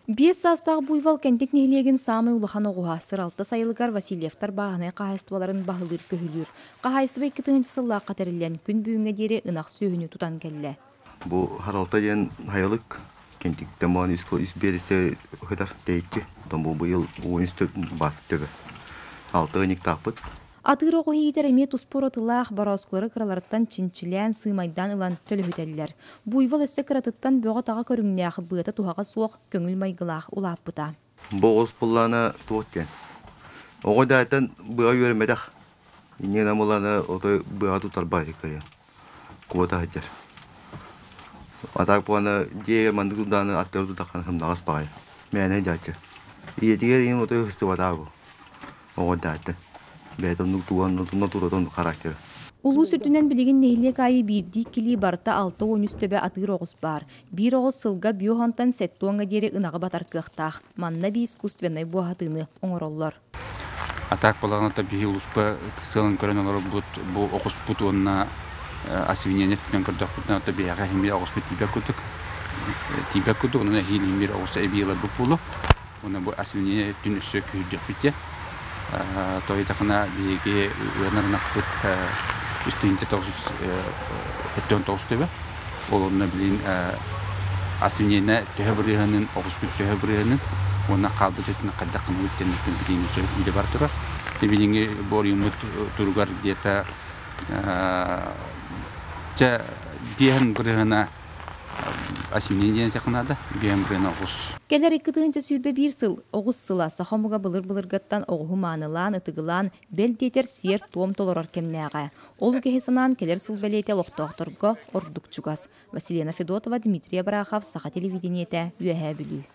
Биес састағы буйвал кентик нехилеген самый улахан оғуға сыралты сайылыгар Васильевтар бағынай қағайстыбаларын бағылыр көхілір. Қағайстыбай кітіңінші сылла қатарылен күн бүйінге дері ынақ сүйіні тұтан кәлі. Бұл харалта ден хайылық кентиктен маған берісте өйдар дейті. Бұл бұйыл ойынсты бат төбі. Алты өйнік тақпыт. Атыр оғы етереме тұспор отылақ бараускулары қыраларыттан чинчилен сыймайдан ылан төліхетелілер. Буйвал өсті қыратыттан бөға таға көріңнеақы бұйыта тұхаға суық көңіл майғылақ ұлап бұта. Бұл бұлланы туғыттен. Оғы дайттан бұға өрімедіқ. Инен амыланы отой бұға тұтар байды көйен. Құбыта хеттер. Атақ бұғаны дейгер мандық тұданы аттары тұтаққан хымдағас бағай. Мәне дайты. Иетігер ең отой хысты бадағу. Оғы дайттан. Бәйтін нұтуратон характері. Улу сүртінен білеген нехилек айы бірді кілі барыта 6-10 үстөбе атыр оғыз бар. Bir оғыз сылға биохантан сәттуанға дері ұнағы батар кықтақ. Манна бі искусственной буағатыны оңыроллар. Атақ балағыната бі ұлыспа сылын көрін олар бұл оғыз бұт онына асвинене түтен көрдіқ бұтына ота бияға хембе оғыз бұт тибек күтік. Тибек күтік, онына хил хембе оғыз әбейілер бұт болу. Оны бұл асвинене түн үсі күйдік бітте. Той тақына биеге уянарынақ бұт үстейінше тоғыз әттен тоғыз төбе. Ол онына білейін асвинене төһө бұрығанын, оғыз бұт төһө бұрығанын, онына қалбыт өтіні қаддақын өттенліктен білейін үсі үйде бар тұра. Білейінге бор юмыт тұрғар где-то дейін бұрығана асвинене тақынады, дейін бұрығана оғыз. Келер 2-тығынча сүйірбе бір сыл, оғыз сыла сақамыға бұлыр-бұлырғаттан оғығы манылан, ытығылан, бәл детер сер туым толырар кемнәға. Олу кехесінан келер сыл бәлейте лоқтоқтырға ордық чугас. Василина Федотова, Дмитрия Барахов, Саха телевидениеті, үйәхә білі.